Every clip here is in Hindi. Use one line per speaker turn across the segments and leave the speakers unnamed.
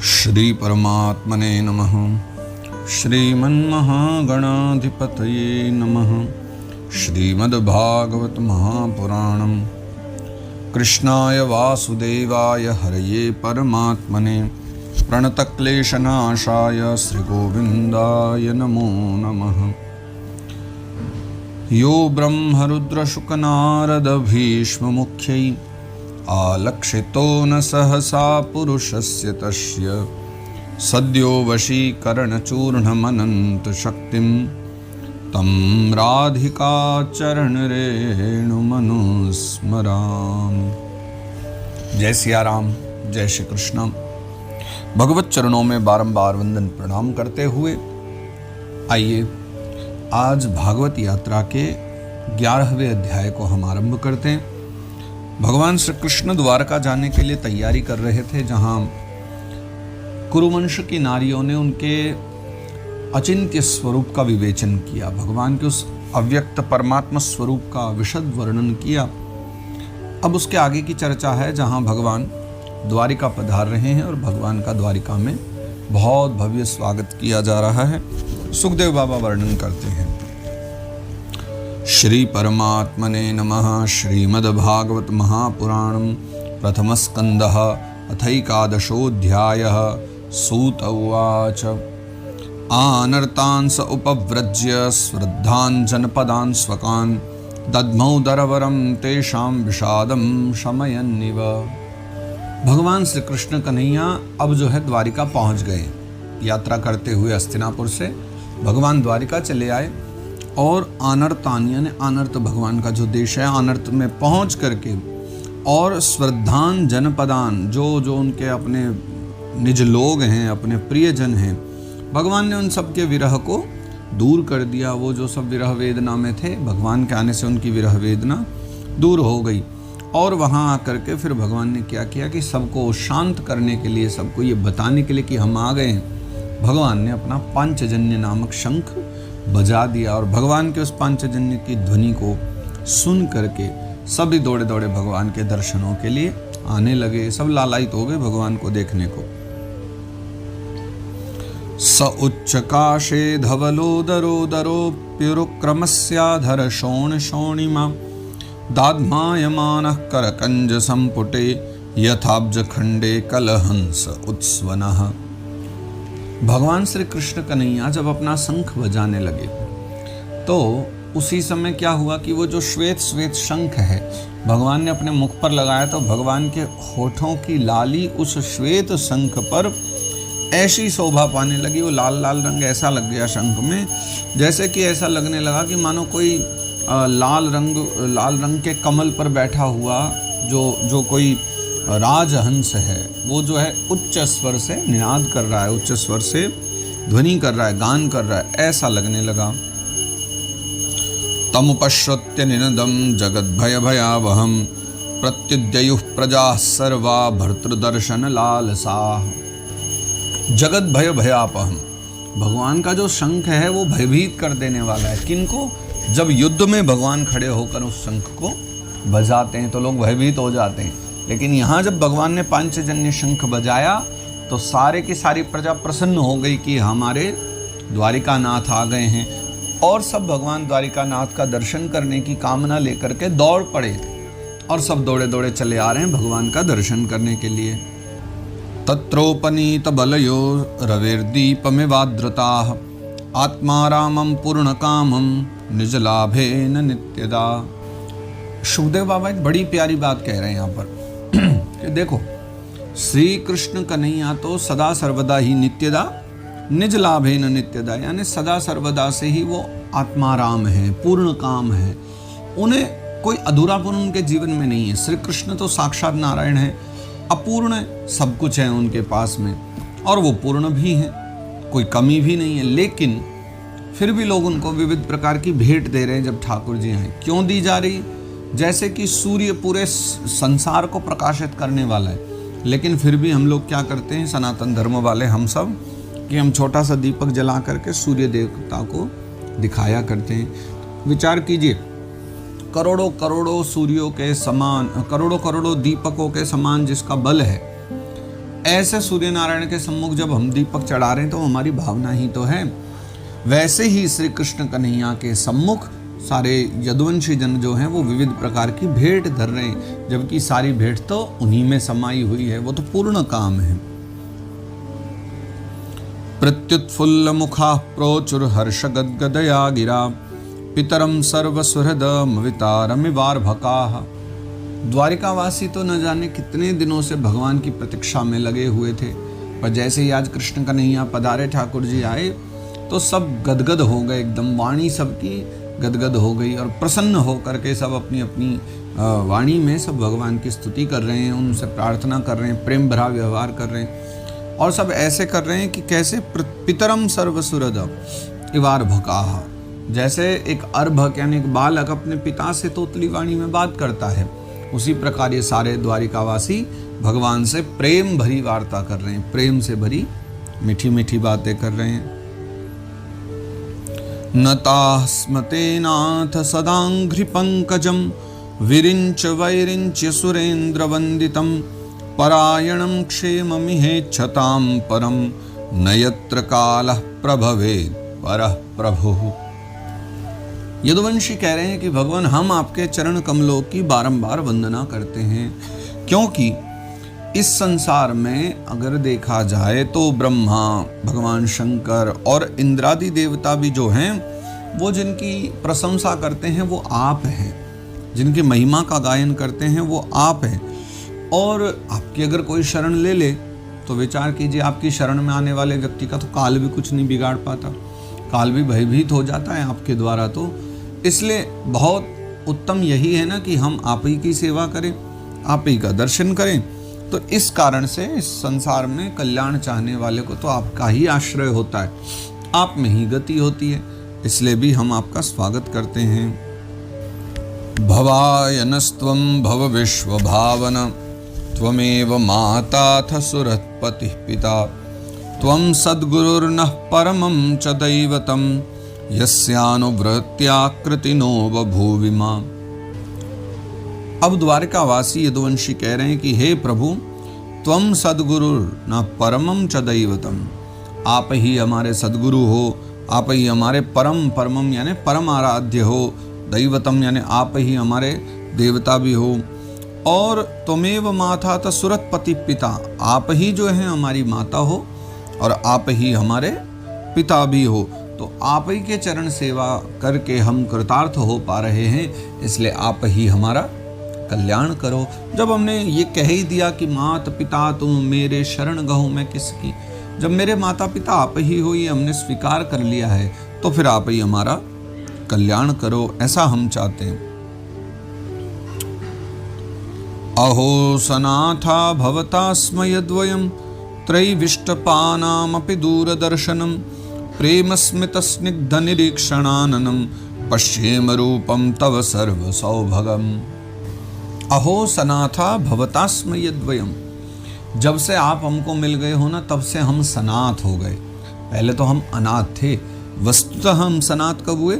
श्री परमात्मने नमः। श्रीमन्महागणाधिपतये नमः। श्रीमद्भागवत महापुराणम्। कृष्णाय वासुदेवाय हरये परमात्मने प्रणतक्लेशनाशाय श्रीगोविन्दाय नमो नमः। यो ब्रह्मरुद्रशुकनारदभीष्ममुख्यै आलक्षितो न सहसा पुरुषस्य तस्य सद्यो वशीकरणचूर्णमनन्तशक्तिं तं राधिकाचरणरेणुमनुस्मरामि। जय सिया राम, जय श्री कृष्ण। भगवत चरणों में बारंबार वंदन प्रणाम करते हुए आइए आज भागवत यात्रा के 11वें अध्याय को हम आरंभ करते हैं। भगवान श्री कृष्ण द्वारका जाने के लिए तैयारी कर रहे थे, जहां कुरुवंश की नारियों ने उनके अचिंत्य स्वरूप का विवेचन किया, भगवान के उस अव्यक्त परमात्मा स्वरूप का विशद वर्णन किया। अब उसके आगे की चर्चा है, जहां भगवान द्वारिका पधार रहे हैं और भगवान का द्वारिका में बहुत भव्य स्वागत किया जा रहा है। सुखदेव बाबा वर्णन करते हैं। श्री परमात्मने नमः। श्रीमद्भागवत महापुराणं प्रथम स्कंदः अथैकादशोऽध्यायः। सूत उवाच आनर्तांस उपव्रज्य श्रद्धान् जनपदान् स्वकान् दद्मौ दरवरं तेषां विषादं शमयन्निव। भगवान श्री कृष्ण कन्हैया अब जो है द्वारिका पहुंच गए। यात्रा करते हुए हस्तिनापुर से भगवान द्वारिका चले आए और आनर्तान यानी आनर्त भगवान का जो देश है, आनर्त में पहुंच करके और श्रद्धान जनपदान जो उनके अपने निज लोग हैं, अपने प्रियजन हैं, भगवान ने उन सब के विरह को दूर कर दिया। वो जो सब विरह वेदना में थे, भगवान के आने से उनकी विरह वेदना दूर हो गई। और वहाँ आकर के फिर भगवान ने क्या किया कि सबको शांत करने के लिए, सबको ये बताने के लिए कि हम आ गए हैं, भगवान ने अपना पांचजन्य नामक शंख बजा दिया। और भगवान के उस पांचजन्य की ध्वनि को सुन करके सभी दौड़े दौड़े भगवान के दर्शनों के लिए आने लगे। सब लालायित हो गए भगवान को देखने को। स उच्चकाशे धवलोदरोदरोऽप्युरुक्रमस्याधर शोणिमा दाद्मायमानः करकंज संपुटे यथाब्जखंडे कलहंस उत्स्वनः। भगवान श्री कृष्ण कन्हैया जब अपना शंख बजाने लगे तो उसी समय क्या हुआ कि वो जो श्वेत श्वेत शंख है भगवान ने अपने मुख पर लगाया, तो भगवान के होठों की लाली उस श्वेत शंख पर ऐसी शोभा पाने लगी। वो लाल लाल रंग ऐसा लग गया शंख में, जैसे कि ऐसा लगने लगा कि मानो कोई लाल रंग के कमल पर बैठा हुआ जो कोई राजहंस है, वो जो है उच्च स्वर से निनाद कर रहा है, उच्च स्वर से ध्वनि कर रहा है, गान कर रहा है, ऐसा लगने लगा। तमुपश्रुत्य निनदं जगद्भयभयावहं प्रत्युद्ययुः प्रजाः सर्वा भर्तृदर्शन लालसाः। जगत भय भयापहम, भगवान का जो शंख है वो भयभीत कर देने वाला है। किनको? जब युद्ध में भगवान खड़े होकर उस शंख को बजाते हैं तो लोग भयभीत हो जाते हैं, लेकिन यहाँ जब भगवान ने पांचजन्य शंख बजाया तो सारे की सारी प्रजा प्रसन्न हो गई कि हमारे द्वारिका नाथ आ गए हैं। और सब भगवान द्वारिका नाथ का दर्शन करने की कामना लेकर के दौड़ पड़े और सब दौड़े दौड़े चले आ रहे हैं भगवान का दर्शन करने के लिए। तत्रोपनीत बलयो रविर्दीपमिवाद्रुताः आत्मारामं पूर्णकामं निजलाभेन नित्यदा। शुभदेव बाबा एक बड़ी प्यारी बात कह रहे हैं यहाँ पर कि देखो, श्री कृष्ण कन्हैया तो सदा सर्वदा ही नित्यदा, निज लाभेन नित्यदा, यानी सदा सर्वदा से ही वो आत्माराम है, पूर्ण काम है। उन्हें कोई अधूरापन उनके जीवन में नहीं है। श्री कृष्ण तो साक्षात नारायण है, अपूर्ण सब कुछ है उनके पास में, और वो पूर्ण भी हैं, कोई कमी भी नहीं है। लेकिन फिर भी लोग उनको विविध प्रकार की भेंट दे रहे हैं। जब ठाकुर जी हैं, क्यों दी जा रही? जैसे कि सूर्य पूरे संसार को प्रकाशित करने वाला है, लेकिन फिर भी हम लोग क्या करते हैं, सनातन धर्म वाले हम सब, कि हम छोटा सा दीपक जला करके सूर्य देवता को दिखाया करते हैं। विचार कीजिए, करोड़ों करोड़ों सूर्यों के समान, करोड़ों करोड़ों दीपकों के समान जिसका बल है, ऐसे सूर्य नारायण के सम्मुख जब हम दीपक चढ़ा रहे हैं तो हमारी भावना ही तो है। वैसे ही श्री कृष्ण कन्हैया के सम्मुख सारे यदुवंशी जन जो हैं वो विविध प्रकार की भेंट धर रहे हैं, जबकि सारी भेंट तो उन्हीं में समाई हुई है, वो तो पूर्ण काम है। प्रत्युत्फुल्ल मुखा प्रोचुर हर्ष गदगदया गिरा पितरम सर्व सुहृदम वितारमिवार भकाः। द्वारिकावासी तो न जाने कितने दिनों से भगवान की प्रतीक्षा में लगे हुए थे, पर जैसे ही आज कृष्ण कन्हैया पधारे, ठाकुर जी आए, तो सब गदगद हो गए, एकदम वाणी सबकी गदगद हो गई और प्रसन्न हो करके सब अपनी अपनी वाणी में सब भगवान की स्तुति कर रहे हैं, उनसे प्रार्थना कर रहे हैं, प्रेम भरा व्यवहार कर रहे हैं। और सब ऐसे कर रहे हैं कि कैसे पितरम सर्वसुहृद इवार भकाः, जैसे एक अर्भक यानी एक बालक अपने पिता से तोतली वाणी में बात करता है, उसी प्रकार ये सारे द्वारिकावासी भगवान से प्रेम भरी वार्ता कर रहे हैं, प्रेम से भरी मीठी मीठी बातें कर रहे हैं। नताः स्मते नाथ सदांघ्रि पंकजम विरिंच वैरिंच सुरेंद्र वंदितम परायणं क्षेममिहेच्छतां परम नयत्र कालः प्रभवेत् परः प्रभुः। यदुवंशी कह रहे हैं कि भगवान हम आपके चरण कमलों की बारंबार वंदना करते हैं, क्योंकि इस संसार में अगर देखा जाए तो ब्रह्मा, भगवान शंकर और इंद्रादि देवता भी जो हैं वो जिनकी प्रशंसा करते हैं वो आप हैं, जिनकी महिमा का गायन करते हैं वो आप हैं। और आपकी अगर कोई शरण ले ले तो विचार कीजिए, आपकी शरण में आने वाले व्यक्ति का तो काल भी कुछ नहीं बिगाड़ पाता, काल भी भयभीत हो जाता है आपके द्वारा। तो इसलिए बहुत उत्तम यही है ना कि हम आप ही की सेवा करें, आप ही का दर्शन करें। तो इस कारण से इस संसार में कल्याण चाहने वाले को तो आपका ही आश्रय होता है, आप में ही गति होती है, इसलिए भी हम आपका स्वागत करते हैं। भवायनस्त्वं भव विश्व भावन त्वमेव माताथ सुरत्पतिः पिता त्वं सद्गुरुर्नः परमं च दैवतं यस्यानुवृत्त्याकृतिनो बभूवि मां। अब द्वारकावासी यदुवंशी कह रहे हैं कि हे प्रभु, त्वं सद्गुरुर्न परमं च दैवतम, आप ही हमारे सद्गुरु हो, आप ही हमारे परम, परमम यानी परम आराध्य हो, दैवतम यानी आप ही हमारे देवता भी हो, और त्वमेव माता त सुरत्पति पिता, आप ही जो है हमारी माता हो और आप ही हमारे पिता भी हो। तो आप ही के चरण सेवा करके हम कृतार्थ हो पा रहे हैं, इसलिए आप ही हमारा कल्याण करो। जब हमने ये कह ही दिया कि मात पिता तुम मेरे शरण गहो मैं किसकी, जब मेरे माता पिता आप ही हो ये हमने स्वीकार कर लिया है, तो फिर आप ही हमारा कल्याण करो, ऐसा हम चाहते हैं। अहो सनाथा भवता स्म यद्वयं त्रैविष्टपानामपि दूरदर्शनं प्रेम स्मित स्निग्ध निरीक्षणाननं पश्येम रूपं तव सर्व सौभगम। अहो सनाथा भवता स्म यद्वयं, जब से आप हमको मिल गए हो ना तब से हम सनाथ हो गए। पहले तो हम अनाथ थे, वस्तुतः हम सनाथ कब हुए?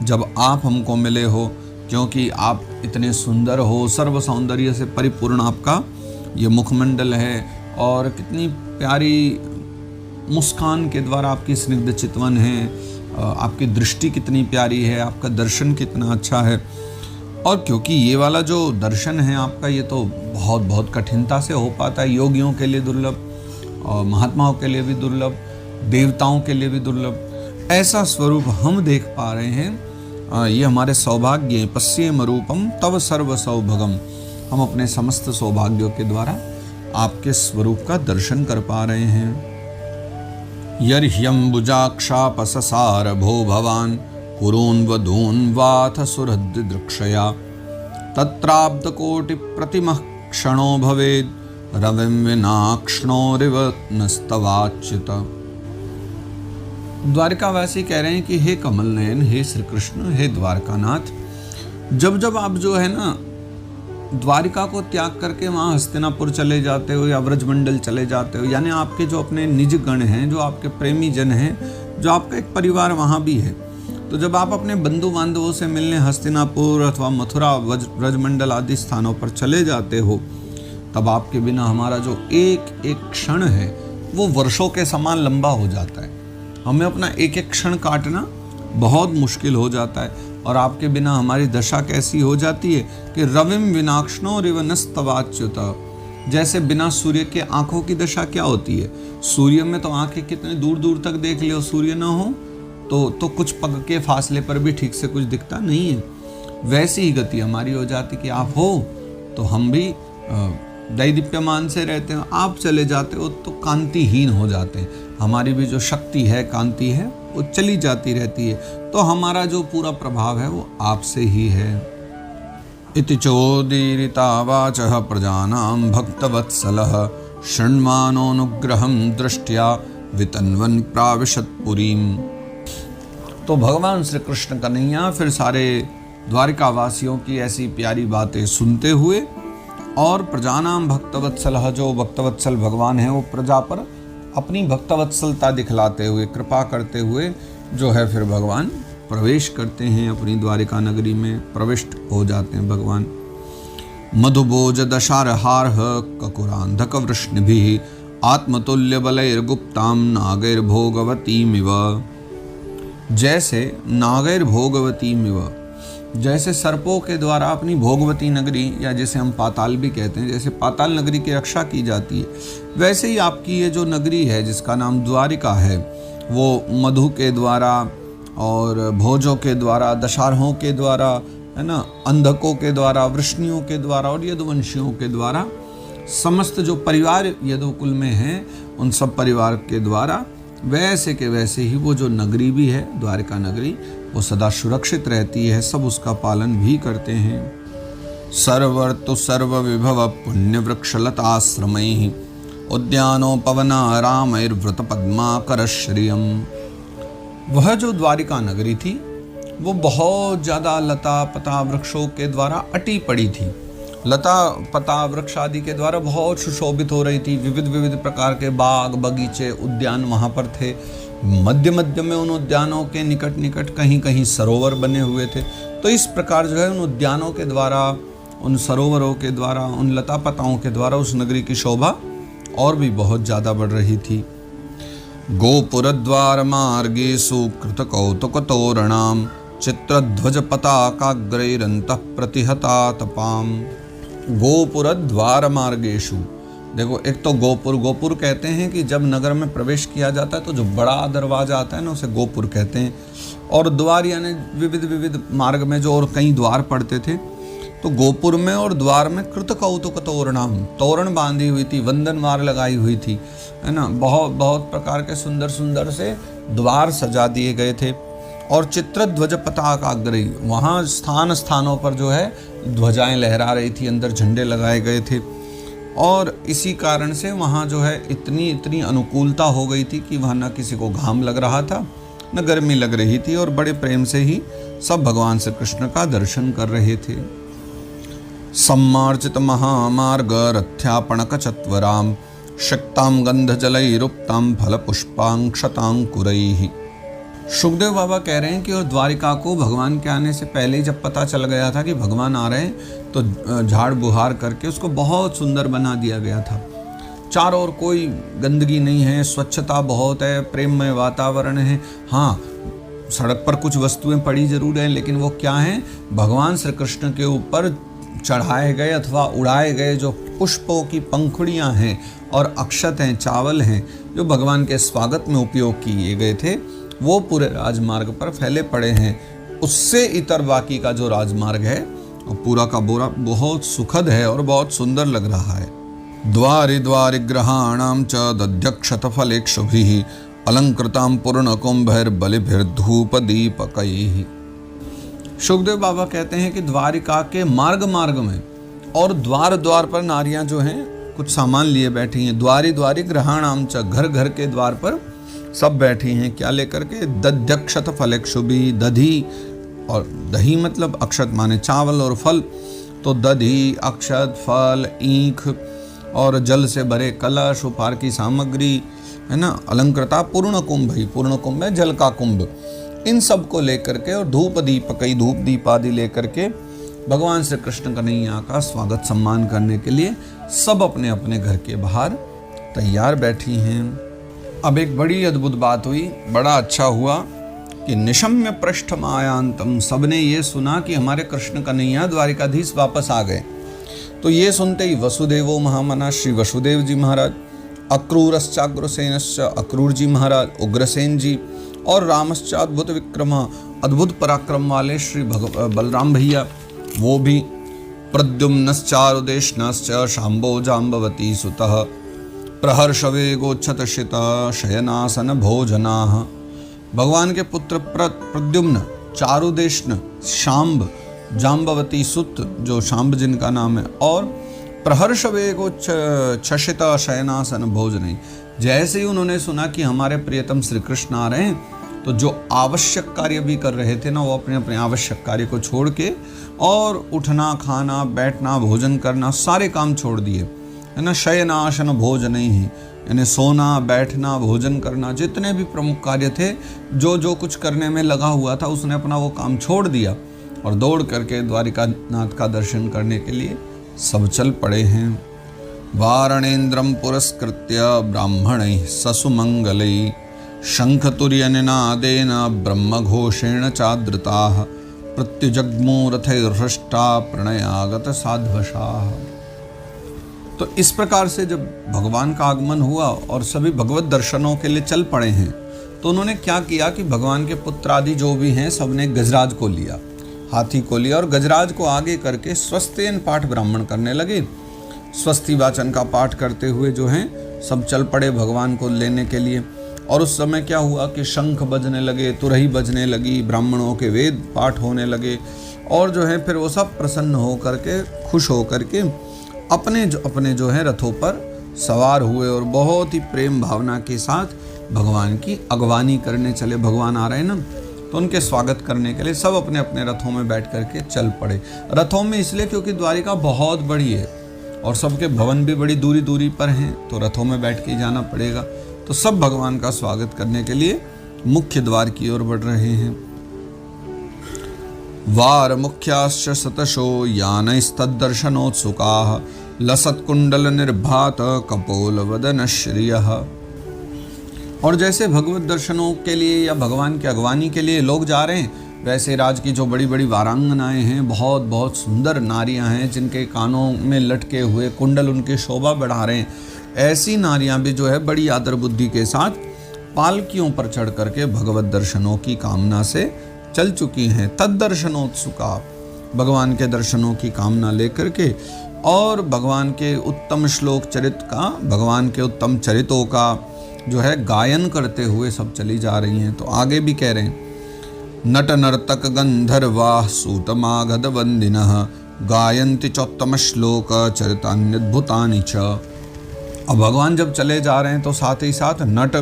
जब आप हमको मिले हो, क्योंकि आप इतने सुंदर हो, सर्व सौंदर्य से परिपूर्ण आपका ये मुखमंडल है और कितनी प्यारी मुस्कान के द्वारा आपकी स्निग्ध चितवन है, आपकी दृष्टि कितनी प्यारी है, आपका दर्शन कितना अच्छा है। और क्योंकि ये वाला जो दर्शन है आपका ये तो बहुत बहुत कठिनता से हो पाता है, योगियों के लिए दुर्लभ और महात्माओं के लिए भी दुर्लभ, देवताओं के लिए भी दुर्लभ, ऐसा स्वरूप हम देख पा रहे हैं। ये हमारे सौभाग्य, पश्येम रूपम तव सर्व सौभगम, हम अपने समस्त सौभाग्यों के द्वारा आपके स्वरूप का दर्शन कर पा रहे हैं। यर्ह्यम्बुजाक्षापससार भो भवान कुरून् वधून् वाथ सुहृद्दृक्षया तत्राब्धकोटि प्रतिमः क्षणो भवेद् रविं विनाक्ष्णोरिव नस्तवाच्युत। द्वारकावासी कह रहे हैं कि हे कमल नयन, हे श्री कृष्ण, हे द्वारकानाथ, जब जब आप जो है ना द्वारिका को त्याग करके वहाँ हस्तिनापुर चले जाते हो या व्रजमंडल चले जाते हो, यानी आपके जो अपने निज गण हैं, जो आपके प्रेमी जन हैं, जो आपका एक परिवार वहाँ भी है, तो जब आप अपने बंधु बांधवों से मिलने हस्तिनापुर अथवा मथुरा व्रजमंडल आदि स्थानों पर चले जाते हो, तब आपके बिना हमारा जो एक एक क्षण है वो वर्षों के समान लंबा हो जाता है। हमें अपना एक एक क्षण काटना बहुत मुश्किल हो जाता है। और आपके बिना हमारी दशा कैसी हो जाती है कि रविम विनाक्षणो रिवनस्तवाच्युत, जैसे बिना सूर्य के आंखों की दशा क्या होती है। सूर्य में तो आंखें कितने दूर दूर तक देख ले, सूर्य ना हो तो कुछ पग के फासले पर भी ठीक से कुछ दिखता नहीं है। वैसी ही गति हमारी हो जाती कि आप हो तो हम भी दैदीप्यमान से रहते हैं, आप चले जाते हो तो कांतिहीन हो जाते हैं। हमारी भी जो शक्ति है, कांति है, वो चली जाती रहती है। तो हमारा जो पूरा प्रभाव है वो आपसे ही है। इति चोदीरितावाचः प्रजानां भक्तवत्सलः शृण्वानोऽनुग्रहं दृष्ट्या वितन्वन् प्राविशत् पुरीम्। तो भगवान श्री कृष्ण कन्हैया फिर सारे द्वारिका वासियों की ऐसी प्यारी बातें सुनते हुए और प्रजानाम भक्तवत्सलः, जो भक्तवत्सल भगवान है वो प्रजा पर अपनी भक्तवत्सलता दिखलाते हुए, कृपा करते हुए जो है फिर भगवान प्रवेश करते हैं, अपनी द्वारिका नगरी में प्रविष्ट हो जाते हैं भगवान। मधुभोज दशारहार्ह ककुरांधक वृष्णिभिः आत्मतुल्य बलैर्गुप्तां नागैर्भोगवतीमिव। जैसे नागैर्भोगवतीमिव, जैसे सर्पों के द्वारा अपनी भोगवती नगरी, या जिसे हम पाताल भी कहते हैं, जैसे पाताल नगरी की रक्षा की जाती है, वैसे ही आपकी ये जो नगरी है जिसका नाम द्वारिका है, वो मधु के द्वारा और भोजों के द्वारा, दशारहों के द्वारा, है ना, अंधकों के द्वारा, वृष्णियों के द्वारा और यदुवंशियों के द्वारा, समस्त जो परिवार यदुकुल में हैं उन सब परिवार के द्वारा वैसे के वैसे ही वो जो नगरी भी है द्वारिका नगरी, वो सदा सुरक्षित रहती है। सब उसका पालन भी करते हैं। सर्वर्तु सर्व विभव पुण्य वृक्षलताश्रमैः उद्यानोपवना रामैर्वृत पद्माकर श्रियम। वह जो द्वारिका नगरी थी वो बहुत ज़्यादा लता पता वृक्षों के द्वारा अटी पड़ी थी। लता पता वृक्ष आदि के द्वारा बहुत सुशोभित हो रही थी। विविध विविध प्रकार के बाग बगीचे उद्यान वहाँ पर थे। मध्य मध्य में उन उद्यानों के निकट निकट कहीं कहीं सरोवर बने हुए थे। तो इस प्रकार जो है उन उद्यानों के द्वारा, उन सरोवरों के द्वारा, उन लता पताओं के द्वारा उस नगरी की शोभा और भी बहुत ज़्यादा बढ़ रही थी। गोपुरद्वार मार्गेषु कृत कौतुक तोरणाम चित्रध्वज पताकाग्रैरन्तः प्रतिहता तपाम। गोपुर द्वार मार्गेषु, देखो एक तो गोपुर कहते हैं कि जब नगर में प्रवेश किया जाता है तो जो बड़ा दरवाजा आता है ना उसे गोपुर कहते हैं। और द्वार यानी विविध विविध मार्ग में जो और कई द्वार पड़ते थे, तो गोपुर में और द्वार में कृत कौतुक तोरणाम, तोरण बांधी हुई थी, वंदनवार लगाई हुई थी, है ना, बहुत बहुत प्रकार के सुंदर सुंदर से द्वार सजा दिए गए थे। और चित्रध्वज पताकाग्रही, वहाँ स्थान स्थानों पर जो है ध्वजाएं लहरा रही थी, अंदर झंडे लगाए गए थे। और इसी कारण से वहाँ जो है इतनी अनुकूलता हो गई थी कि वहाँ न किसी को घाम लग रहा था न गर्मी लग रही थी, और बड़े प्रेम से ही सब भगवान श्री कृष्ण का दर्शन कर रहे थे। सम्मार्जित महामार्ग रथ्यापणक चत्वराम शक्ताम गंध जलैरुक्ताम फल पुष्पांक्षतांकुरैः। सुखदेव बाबा कह रहे हैं कि और द्वारिका को भगवान के आने से पहले ही जब पता चल गया था कि भगवान आ रहे हैं, तो झाड़ बुहार करके उसको बहुत सुंदर बना दिया गया था। चारों ओर कोई गंदगी नहीं है, स्वच्छता बहुत है, प्रेममय वातावरण है। हाँ, सड़क पर कुछ वस्तुएं पड़ी जरूर हैं, लेकिन वो क्या हैं, भगवान श्री कृष्ण के ऊपर चढ़ाए गए अथवा उड़ाए गए जो पुष्पों की पंखुड़ियाँ हैं और अक्षत हैं, चावल हैं, जो भगवान के स्वागत में उपयोग किए गए थे, वो पूरे राजमार्ग पर फैले पड़े हैं। उससे इतर बाकी का जो राजमार्ग है वो पूरा का पूरा बहुत सुखद है और बहुत सुंदर लग रहा है। द्वारि द्वारि ग्रहाणाम च दध्यक्षत फलेक्षुभिः अलंकृताम पूर्ण कुंभैर्बलिभिर्धूप दीपकैः। सुखदेव बाबा कहते हैं कि द्वारिका के मार्ग मार्ग में और द्वार द्वार पर नारियां जो हैं कुछ सामान लिए बैठी हैं। द्वारि द्वारि ग्रहाणाम च, घर घर के द्वार पर सब बैठी हैं। क्या लेकर के, दध्यक्षत फलेक्षुभिः, दधी, और दही मतलब अक्षत माने चावल और फल, तो दधी, अक्षत, फल, ईख और जल से भरे कलश, उपहार की सामग्री, है ना, अलंकृता पूर्ण कुंभ, ही पूर्ण कुंभ है जल का कुंभ, इन सब को लेकर के, और धूप दीपक, धूप दीप आदि लेकर के भगवान श्री कृष्ण कन्हैया का स्वागत सम्मान करने के लिए सब अपने अपने घर के बाहर तैयार बैठी हैं। अब एक बड़ी अद्भुत बात हुई, बड़ा अच्छा हुआ कि निशम्य पृष्ठ मायांतम, सबने ये सुना कि हमारे कृष्ण कन्हैया द्वारिकाधीश वापस आ गए। तो ये सुनते ही वसुदेवो महामना, श्री वसुदेव जी महाराज, अक्रूरश्चाग्रसेनश्च, अक्रूर जी महाराज, उग्रसेन जी, और रामश्चाद्भुत विक्रम, अद्भुत पराक्रम वाले श्री बलराम भैया, वो भी, प्रद्युम्नश्चारुदेष्णश्च, शाम्बो जाम्बवती सुतः, प्रहर्षवेगोच्छतशित शयनासन भोजनाः। भगवान के पुत्र प्रद्युम्न, चारुदेष्ण, शाम्ब, जाम्बवती सुत जो शाम्ब जिनका नाम है, और प्रहर्षवेगोच्छ्वसित शयनासन भोजन। जैसे ही उन्होंने सुना कि हमारे प्रियतम श्री कृष्ण आ रहे हैं, तो जो आवश्यक कार्य भी कर रहे थे ना, वो अपने अपने आवश्यक कार्य को छोड़ के और उठना, खाना, बैठना, भोजन करना, सारे काम छोड़ दिए, है ना। शयनासन भोजन ही, यानी सोना, बैठना, भोजन करना, जितने भी प्रमुख कार्य थे, जो जो कुछ करने में लगा हुआ था, उसने अपना वो काम छोड़ दिया और दौड़ करके द्वारिकानाथ का दर्शन करने के लिए सब चल पड़े हैं। वारणेन्द्रम पुरस्कृत्य ब्राह्मणैः ससुमंगलैः शंखतुर्यनिनादेन ब्रह्मघोषेण चादृताः प्रत्युजग्मो रथैर्हृष्टा प्रणयागत साध्वशाः। तो इस प्रकार से जब भगवान का आगमन हुआ और सभी भगवत दर्शनों के लिए चल पड़े हैं, तो उन्होंने क्या किया कि भगवान के पुत्र आदि जो भी हैं, सबने गजराज को लिया, हाथी को लिया, और गजराज को आगे करके स्वस्तेन पाठ ब्राह्मण करने लगे। स्वस्ति वाचन का पाठ करते हुए जो हैं सब चल पड़े भगवान को लेने के लिए। और उस समय क्या हुआ कि शंख बजने लगे, तुरही बजने लगी, ब्राह्मणों के वेद पाठ होने लगे, और जो है फिर वो सब प्रसन्न हो करके, खुश हो करके अपने जो है रथों पर सवार हुए और बहुत ही प्रेम भावना के साथ भगवान की अगवानी करने चले। भगवान आ रहे हैं ना, तो उनके स्वागत करने के लिए सब अपने अपने रथों में बैठ करके चल पड़े। रथों में इसलिए क्योंकि द्वारिका बहुत बड़ी है और सबके भवन भी बड़ी दूरी दूरी पर हैं, तो रथों में बैठ के जाना पड़ेगा। तो सब भगवान का स्वागत करने के लिए मुख्य द्वार की ओर बढ़ रहे हैं। वार मुख्याश्च सतशो यानैस्तद्दर्शनोत्सुकाः लसत्कुंडल निर्भात कपोल वदन श्रियः। और जैसे भगवत दर्शनों के लिए या भगवान की अगवानी के लिए लोग जा रहे हैं, वैसे राज की जो बड़ी बड़ी वारांगनाएं हैं, बहुत बहुत सुंदर नारियां हैं जिनके कानों में लटके हुए कुंडल उनकी शोभा बढ़ा रहे हैं, ऐसी नारियां भी जो है बड़ी आदर बुद्धि के साथ पालकियों पर चढ़ करके भगवत दर्शनों की कामना से चल चुकी हैं। तद्दर्शनोत्सुका, भगवान के दर्शनों की कामना लेकर के, और भगवान के उत्तम श्लोक चरित्र का, भगवान के उत्तम चरितों का जो है गायन करते हुए सब चली जा रही हैं। तो आगे भी कह रहे हैं, नट नर्तक गंधर्वाः सूतमागध वंदिनः गायन्ति चोत्तम श्लोक चरितान्यद्भुतानि च। अब भगवान जब चले जा रहे हैं तो साथ ही साथ नट,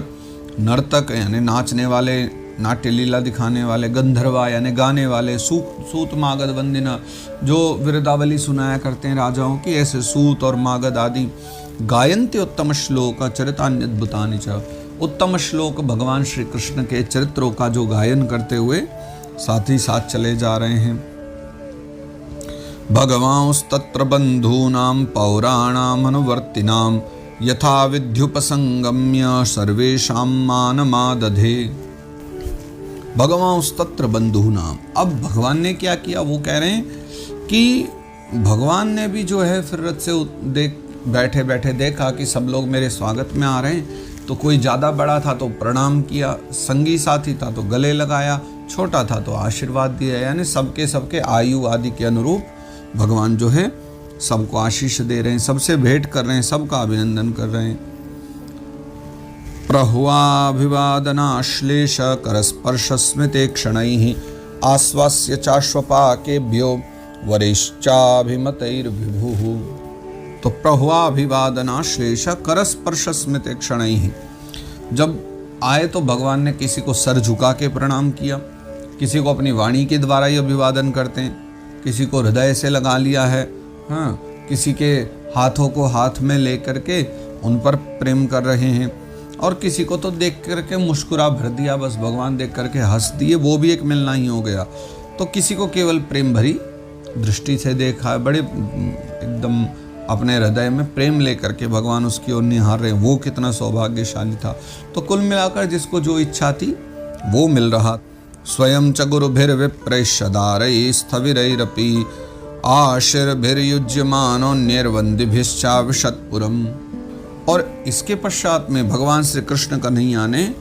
नर्तक यानी नाचने वाले, नाट्य लीला दिखाने वाले, गंधर्वा यानी गाने वाले, सूत मागध वंदिना जो विरदावली सुनाया करते हैं राजाओं की, ऐसे सूत और मागध आदि गायन्ति उत्तम श्लोक चरितान्यद्भुतानि च, उत्तम श्लोक भगवान श्री कृष्ण के चरित्रों का जो गायन करते हुए साथ ही साथ चले जा रहे हैं। भगवांस्तत्र बंधूनां पौराणाम अनुवर्तिनां यथा विद्युपसंगम्य सर्वेषां मानमादधे। भगवांस्तत्र बंधूनाम, अब भगवान ने क्या किया, वो कह रहे हैं कि भगवान ने भी जो है फिर रथ से बैठे बैठे देखा कि सब लोग मेरे स्वागत में आ रहे हैं, तो कोई ज़्यादा बड़ा था तो प्रणाम किया, संगी साथी था तो गले लगाया, छोटा था तो आशीर्वाद दिया, यानी सबके आयु आदि के अनुरूप भगवान जो है सबको आशीष दे रहे हैं, सबसे भेंट कर रहे हैं, सबका अभिनंदन कर रहे हैं। प्रहुवाभिवादनाश्लेष करस्पर्श स्मृते क्षणैः आश्वास्य चाश्वपाकेभ्यो वरिश्चाभिमतैर्विभुः। तो प्रहुवाभिवादनाश्लेष करस्पर्श स्मृते क्षणैः, जब आए तो भगवान ने किसी को सर झुका के प्रणाम किया, किसी को अपनी वाणी के द्वारा ही अभिवादन करते हैं, किसी को हृदय से लगा लिया है, हाँ, किसी के हाथों को हाथ में ले करके उन पर प्रेम कर रहे हैं, और किसी को तो देख करके मुस्कुरा भर दिया, बस भगवान देख करके हंस दिए, वो भी एक मिलना ही हो गया। तो किसी को केवल प्रेम भरी दृष्टि से देखा है, बड़े एकदम अपने हृदय में प्रेम लेकर के भगवान उसकी ओर निहार रहे हैं, वो कितना सौभाग्यशाली था। तो कुल मिलाकर जिसको जो इच्छा थी वो मिल रहा। स्वयं च गुरुभिर्विप्रैश्चदारैः स्थविरैरपि आशीर्भिर्युज्यमानोऽन्यैर्वन्दिभिश्चाविशत्पुरम्। और इसके पश्चात में भगवान श्री कृष्ण कन्हैया ने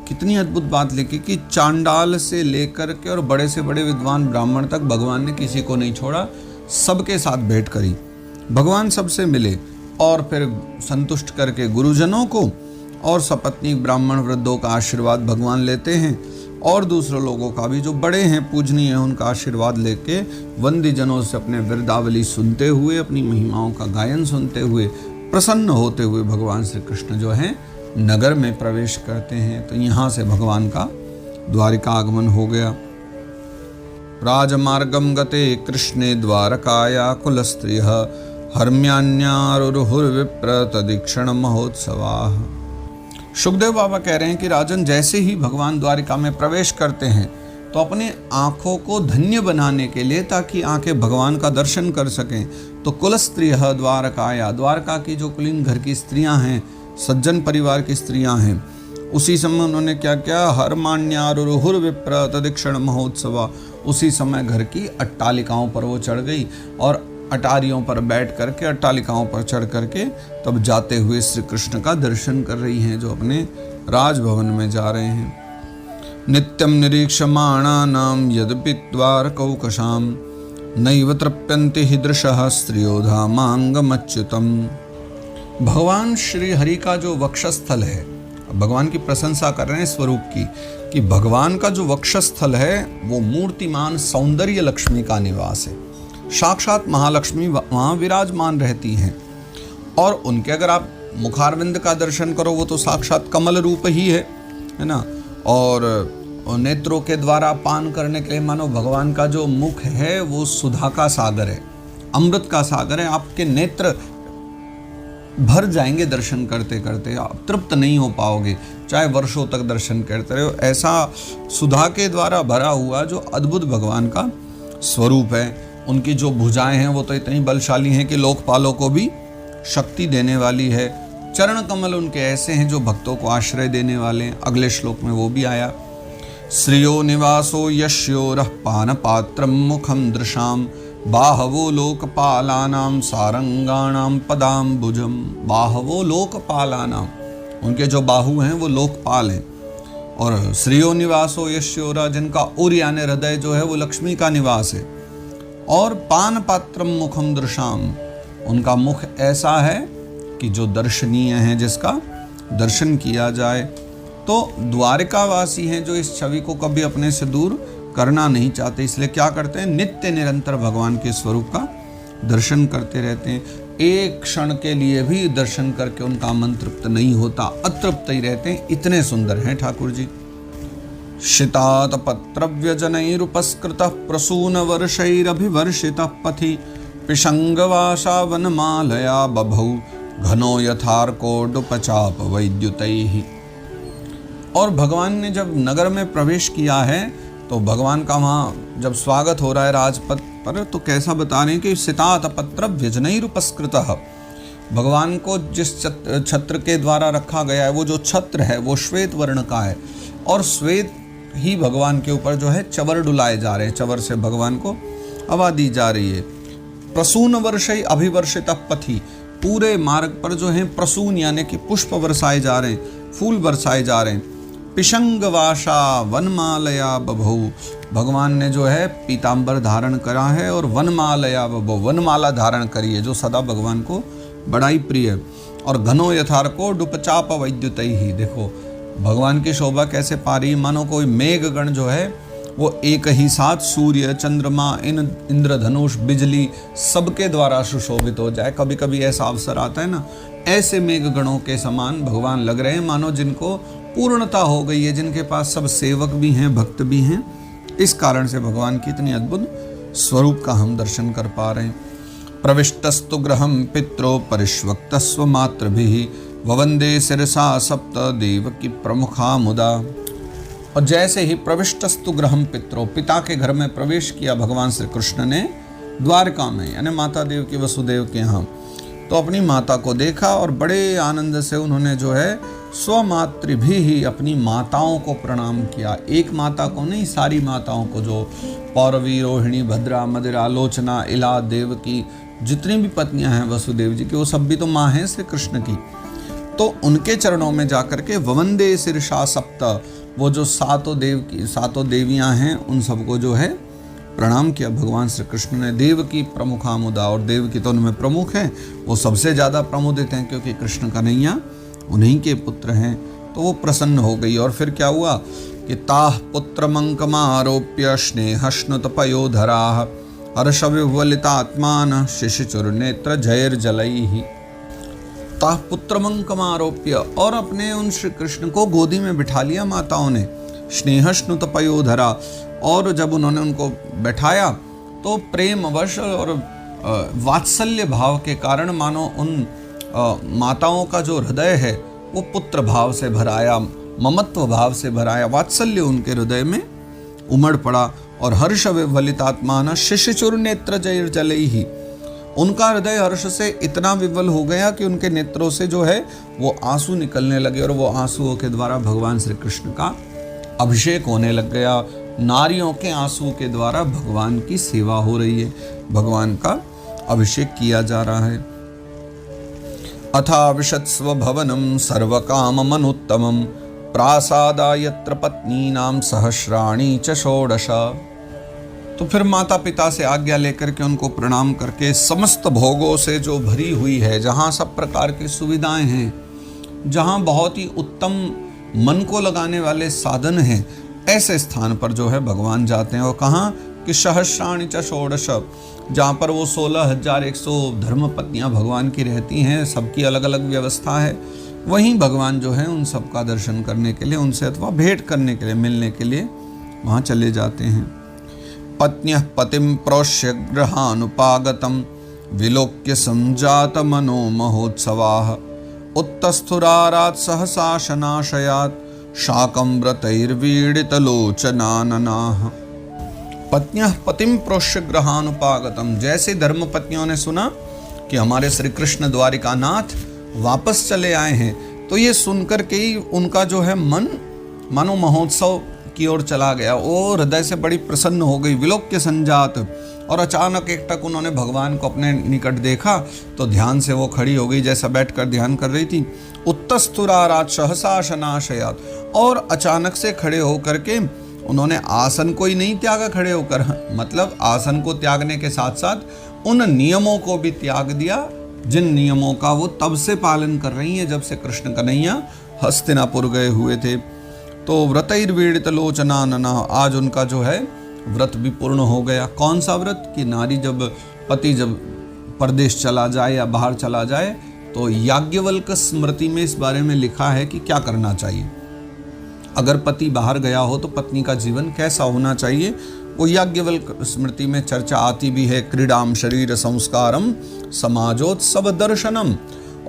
कितनी अद्भुत बात लिखी कि चांडाल से लेकर के और बड़े से बड़े विद्वान ब्राह्मण तक भगवान ने किसी को नहीं छोड़ा, सबके साथ भेंट करी। भगवान सबसे मिले और फिर संतुष्ट करके गुरुजनों को और सपत्नीक ब्राह्मण वृद्धों का आशीर्वाद भगवान लेते हैं, और दूसरे लोगों का भी जो बड़े हैं पूजनीय हैं उनका आशीर्वाद लेके वंदी जनों से अपने वृद्धावली सुनते हुए, अपनी महिमाओं का गायन सुनते हुए, प्रसन्न होते हुए भगवान श्री कृष्ण जो हैं नगर में प्रवेश करते हैं। तो यहाँ से भगवान का द्वारिका आगमन हो गया। राजमार्गम गते कृष्णे द्वारकाया कुलस्त्रियः हर्म्यान्यारुरुहुर्विप्र तदीक्षण महोत्सवाः। सुखदेव बाबा कह रहे हैं कि राजन, जैसे ही भगवान द्वारिका में प्रवेश करते हैं तो अपने आँखों को धन्य बनाने के लिए, ताकि आंखें भगवान का दर्शन कर सकें, तो कुलस्त्रियः द्वारकाया, द्वारका की जो कुलीन घर की स्त्रियां हैं, सज्जन परिवार की स्त्रियां हैं, उसी समय उन्होंने क्या किया, हर्मान्यारुरुहुर्विप्र तदीक्षण महोत्सवा, उसी समय घर की अट्टालिकाओं पर वो चढ़ गई और अटारियों पर बैठ करके, अट्टालिकाओं पर चढ़ करके तब जाते हुए श्री कृष्ण का दर्शन कर रही हैं, जो अपने राजभवन में जा रहे हैं। नित्यम निरीक्षमाणानां यद्यपि द्वारकौकशां नैव तृप्यन्ति हि दृशः स्त्रियो धामांगमच्युतम्। भगवान श्री हरि का जो वक्षस्थल है, भगवान की प्रशंसा कर रहे हैं स्वरूप की, कि भगवान का जो वक्षस्थल है वो मूर्तिमान सौंदर्य लक्ष्मी का निवास है। साक्षात महालक्ष्मी वहाँ विराजमान रहती हैं, और उनके अगर आप मुखारविंद का दर्शन करो वो तो साक्षात कमल रूप ही है ना। और नेत्रों के द्वारा पान करने के लिए मानो भगवान का जो मुख है वो सुधा का सागर है, अमृत का सागर है। आपके नेत्र भर जाएंगे दर्शन करते करते, आप तृप्त नहीं हो पाओगे, चाहे वर्षों तक दर्शन करते रहो। ऐसा सुधा के द्वारा भरा हुआ जो अद्भुत भगवान का स्वरूप है। उनकी जो भुजाएं हैं वो तो इतनी बलशाली हैं कि लोकपालों को भी शक्ति देने वाली है। चरण कमल उनके ऐसे हैं जो भक्तों को आश्रय देने वाले हैं। अगले श्लोक में वो भी आया, श्रियो निवासो यश्योरः पान पात्रम मुखम दृशाम बाहवो लोकपालानाम सारंगाणाम पदाम्बुजम। बाहवो लोकपालानाम, उनके जो बाहु हैं वो लोकपाल हैं। और श्रियो निवासो यश्योरा, जिनका उर यानी हृदय जो है वो लक्ष्मी का निवास है। और पान पात्रम मुखम दृशाम, उनका मुख ऐसा है कि जो दर्शनीय है, जिसका दर्शन किया जाए। तो द्वारिकावासी हैं जो इस छवि को कभी अपने से दूर करना नहीं चाहते, इसलिए क्या करते हैं, नित्य निरंतर भगवान के स्वरूप का दर्शन करते रहते हैं। एक क्षण के लिए भी दर्शन करके उनका मन तृप्त नहीं होता, अतृप्त ही रहते हैं, इतने सुंदर हैं ठाकुर जी। शितात पत्रव्यजनैरुपस्कृतः प्रसूनवर्षैरभिवर्षितः पथि पिशंगवासा वनमालया बभौ घनो यथार्कोडुपचाप वैद्युतैः। और भगवान ने जब नगर में प्रवेश किया है तो भगवान का वहाँ जब स्वागत हो रहा है राजपथ पर, तो कैसा बता रहे हैं कि सितात पत्रव्यजनैरुपस्कृतः, भगवान को जिस छत्र के द्वारा रखा गया है वो जो छत्र है वो श्वेत वर्ण का है, और श्वेत ही भगवान के ऊपर जो है चवर डुलाए जा रहे हैं, चवर से भगवान को हवा दी जा रही है। प्रसून वर्षै अभिवर्षित पथि, पूरे मार्ग पर जो है प्रसून यानी कि पुष्प बरसाए जा रहे हैं, फूल बरसाए जा रहे हैं। पिशंगवासा वनमालया बभौ, भगवान ने जो है पीतांबर धारण करा है और वनमालया बभौ, वनमाला धारण करी है, जो सदा भगवान को बड़ा ही प्रिय है। और घनो यथार्को डुपचाप वैद्युतैः, देखो भगवान की शोभा कैसे पा रही है, मानो कोई मेघगण जो है वो एक ही साथ सूर्य, चंद्रमा, इंद्रधनुष, बिजली सबके द्वारा सुशोभित हो जाए। कभी कभी ऐसा अवसर आता है ना, ऐसे मेघगणों के समान भगवान लग रहे हैं, मानो जिनको पूर्णता हो गई है, जिनके पास सब सेवक भी हैं, भक्त भी हैं। इस कारण से भगवान की इतनी अद्भुत स्वरूप का हम दर्शन कर पा रहे हैं। प्रविष्टस्तु गृहं पित्रो परिष्वक्तस्व मातृभिः ववंदे शिरसा सप्त देवकी प्रमुखा मुदा। और जैसे ही प्रविष्टस्तु गृहं पित्रो, पिता के घर में प्रवेश किया भगवान श्री कृष्ण ने, द्वारका में, यानी माता देव की वसुदेव के यहाँ। तो अपनी माता को देखा और बड़े आनंद से उन्होंने जो है स्वमातृ भी ही अपनी माताओं को प्रणाम किया। एक माता को नहीं, सारी माताओं को, जो पौरवी, रोहिणी, भद्रा, मदिरा, आलोचना, इला, देवकी, जितनी भी पत्नियां हैं वसुदेव जी की, वो सब भी तो माँ हैं श्री कृष्ण की। तो उनके चरणों में जाकर के ववंदे शीर्षा सप्त, वो जो सातों देवियां हैं, उन सबको जो है प्रणाम किया भगवान श्री कृष्ण ने। देव की प्रमुखामुदा, और देव की तो उनमें प्रमुख हैं, वो सबसे ज़्यादा प्रमुदित हैं क्योंकि कृष्ण कन्हैया उन्हीं के पुत्र हैं। तो वो प्रसन्न हो गई। और फिर क्या हुआ कि ताह पुत्र मंकमारोप्य स्नेहश्नुत पयोधराः हर्षविह्वलितात्मान शिशिचुर्नेत्र जैर्जलैः। ताह पुत्र मंकमारोप्य, और अपने उन श्री कृष्ण को गोदी में बिठा लिया माताओं ने। स्नेहश्नुत पयोधरा, और जब उन्होंने उनको बैठाया तो प्रेमवश और वात्सल्य भाव के कारण मानो उन माताओं का जो हृदय है वो पुत्र भाव से भराया, ममत्व भाव से भराया, वात्सल्य उनके हृदय में उमड़ पड़ा। और हर्ष विह्वलितात्मान शिशिचुर नेत्र जैर्जलैः, उनका हृदय हर्ष से इतना विह्वल हो गया कि उनके नेत्रों से जो है वो आंसू निकलने लगे, और वो आंसुओं के द्वारा भगवान श्री कृष्ण का अभिषेक होने लग गया। नारियों के आंसू के द्वारा भगवान की सेवा हो रही है, भगवान का अभिषेक किया जा रहा है। अथा विशत्स्व भवनम सर्वकाममनुत्तमम प्रासादा यत्र पत्नीनाम सहस्राणि च षोडश। तो फिर माता पिता से आज्ञा लेकर के उनको प्रणाम करके समस्त भोगों से जो भरी हुई है, जहाँ सब प्रकार की सुविधाएं हैं, जहाँ बहुत ही उत्तम मन को लगाने वाले साधन हैं, ऐसे स्थान पर जो है भगवान जाते हैं। और कहाँ कि सहस्राणि च षोडश, जहाँ पर वो 16,100 धर्मपत्नियाँ भगवान की रहती हैं, सबकी अलग अलग व्यवस्था है। वहीं भगवान जो है उन सबका दर्शन करने के लिए, उनसे अथवा भेंट करने के लिए, मिलने के लिए वहाँ चले जाते हैं। पत्न्यः पतिं प्रोष्य गृहानुपागतं विलोक्य संजात मनो महोत्सवाः उत्तस्थुरारात् सहसा शनाशयात् शाकं व्रतैर्वीडितलोचनाननाः। पत्न्यः पतिं प्रोष्य गृहानुपागतं, जैसे धर्म पत्नियों ने सुना कि हमारे श्री कृष्ण द्वारिकानाथ वापस चले आए हैं, तो ये सुनकर के ही उनका जो है मन मानो महोत्सव की ओर चला गया। वो हृदय से बड़ी प्रसन्न हो गई। विलोक्य संजात, और अचानक एकटक उन्होंने भगवान को अपने निकट देखा तो ध्यान से वो खड़ी हो गई, जैसा बैठकर ध्यान कर रही थी। उत्तस्थुरारात् सहसा शनाशयात्, और अचानक से खड़े होकर के उन्होंने आसन को ही नहीं त्यागा, खड़े होकर, मतलब आसन को त्यागने के साथ साथ उन नियमों को भी त्याग दिया जिन नियमों का वो तब से पालन कर रही हैं जब से कृष्ण कन्हैया हस्तिनापुर गए हुए थे। तो व्रतैर्वीडितलोचनानना, आज उनका जो है व्रत भी पूर्ण हो गया। कौन सा व्रत? कि नारी पति जब परदेश चला जाए या बाहर चला जाए तो याज्ञवल्क्य स्मृति में इस बारे में लिखा है कि क्या करना चाहिए। अगर पति बाहर गया हो तो पत्नी का जीवन कैसा होना चाहिए, वो याज्ञवल्क्य स्मृति में चर्चा आती भी है। क्रीडाम शरीर संस्कारम समाजोत्सव दर्शनम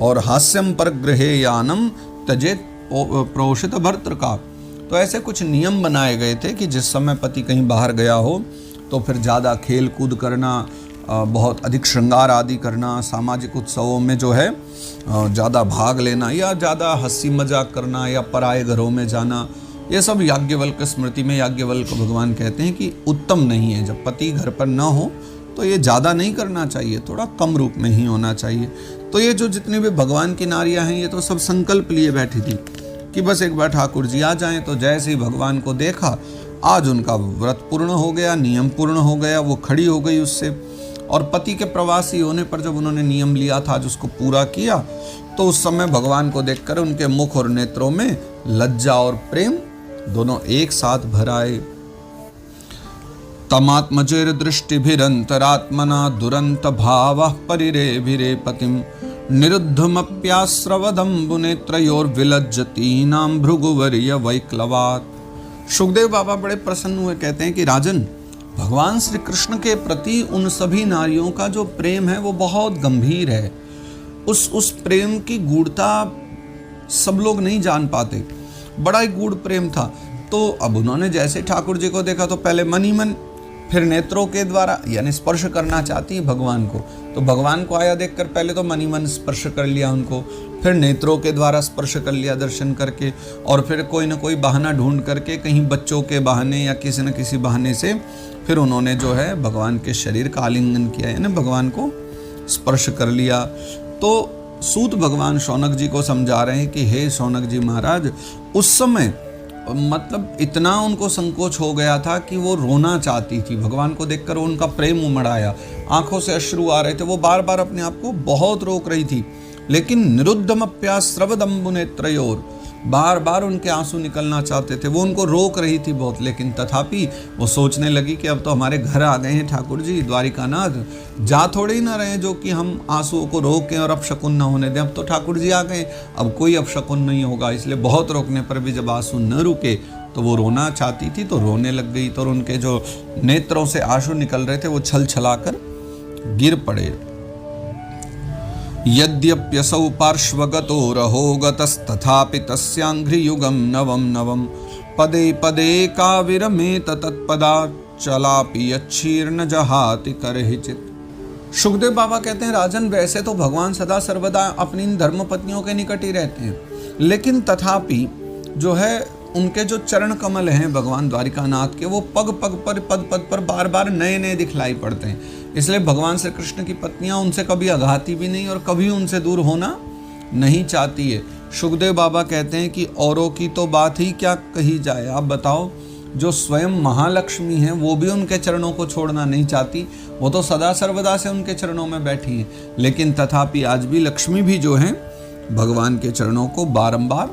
और हास्यम पर गृहे यानम तजेत प्रोषित भर्तृ का। तो ऐसे कुछ नियम बनाए गए थे कि जिस समय पति कहीं बाहर गया हो तो फिर ज़्यादा खेल कूद करना, बहुत अधिक श्रृंगार आदि करना, सामाजिक उत्सवों में जो है ज़्यादा भाग लेना, या ज़्यादा हंसी मजाक करना, या पराए घरों में जाना, ये सब याज्ञवल्क्य स्मृति में याज्ञवल्क्य भगवान कहते हैं कि उत्तम नहीं है। जब पति घर पर न हो तो ये ज़्यादा नहीं करना चाहिए, थोड़ा कम रूप में ही होना चाहिए। तो ये जो जितनी भी भगवान की नारियां हैं, ये तो सब संकल्प लिए बैठी थी कि बस एक बार ठाकुर जी आ जाएं। तो जैसे ही भगवान को देखा, आज उनका व्रत पूर्ण हो गया, नियम पूर्ण हो गया, वो खड़ी हो गई उससे। और पति के प्रवासी होने पर जब उन्होंने नियम लिया था, आज उसको पूरा किया, तो उस समय भगवान को देखकर उनके मुख और नेत्रों में लज्जा और प्रेम दोनों एक साथ भर आए। तमात्मजेर दृष्टिभिरंतरात्मना दुरंत भावः परिरेभिरे पतिम निरुद्धमप्यास्रवदम्बुनेत्रयोर्विलज्जतीनां भृगुवर्य वैक्लवात्। सुखदेव बाबा बड़े प्रसन्न हुए, कहते हैं कि राजन, भगवान श्री कृष्ण के प्रति उन सभी नारियों का जो प्रेम है वो बहुत गंभीर है। उस प्रेम की गूढ़ता सब लोग नहीं जान पाते, बड़ा ही गूढ़ प्रेम था। तो अब उन्होंने जैसे ठाकुर जी को देखा तो पहले मन ही मन फिर नेत्रों के द्वारा यानी स्पर्श करना चाहती है भगवान को, तो भगवान को आया देखकर पहले तो मन ही मन स्पर्श कर लिया उनको, फिर नेत्रों के द्वारा स्पर्श कर लिया दर्शन करके, और फिर कोई ना कोई बहाना ढूंढ करके कहीं बच्चों के बहाने या किसी न किसी बहाने से फिर उन्होंने जो है भगवान के शरीर का आलिंगन किया, यानी भगवान को स्पर्श कर लिया। तो सूत भगवान शौनक जी को समझा रहे हैं कि हे शौनक जी महाराज, उस समय मतलब इतना उनको संकोच हो गया था कि वो रोना चाहती थी, भगवान को देखकर उनका प्रेम उमड़ आया, आंखों से अश्रु आ रहे थे, वो बार बार अपने आप को बहुत रोक रही थी, लेकिन निरुद्धमप्यास्रवदम्बु नेत्रयोर, बार बार उनके आंसू निकलना चाहते थे, वो उनको रोक रही थी बहुत, लेकिन तथापि वो सोचने लगी कि अब तो हमारे घर आ गए हैं ठाकुर जी द्वारिकानाथ, जा थोड़े ही ना रहे जो कि हम आंसुओं को रोकें और अपशकुन न होने दें, अब तो ठाकुर जी आ गए, अब कोई अपशकुन नहीं होगा। इसलिए बहुत रोकने पर भी जब आंसू न रुके तो वो रोना चाहती थी, तो रोने लग गई, तो उनके जो नेत्रों से आंसू निकल रहे थे वो छल छलाकर गिर पड़े। यद्यप्यसौ पार्श्वगतो रहो गतस्तथापि तस्यांघ्रियुगं नवं नवं पदे पदे काविरमेत तत्पदाचलापि यच्छीर्न जहाति करहिचित्। सुखदेव बाबा कहते हैं, राजन वैसे तो भगवान सदा सर्वदा अपनी धर्मपत्नियों के निकट ही रहते हैं, लेकिन तथापि जो है उनके जो चरण कमल हैं भगवान द्वारिकानाथ के, वो पग पग पर पद पद पर बार बार नए नए दिखलाई पड़ते हैं। इसलिए भगवान श्री कृष्ण की पत्नियां उनसे कभी आघाती भी नहीं और कभी उनसे दूर होना नहीं चाहती है। सुखदेव बाबा कहते हैं कि औरों की तो बात ही क्या कही जाए, आप बताओ, जो स्वयं महालक्ष्मी हैं वो भी उनके चरणों को छोड़ना नहीं चाहती, वो तो सदा सर्वदा से उनके चरणों में बैठी हैं, लेकिन तथापि आज भी लक्ष्मी भी जो हैं भगवान के चरणों को बारंबार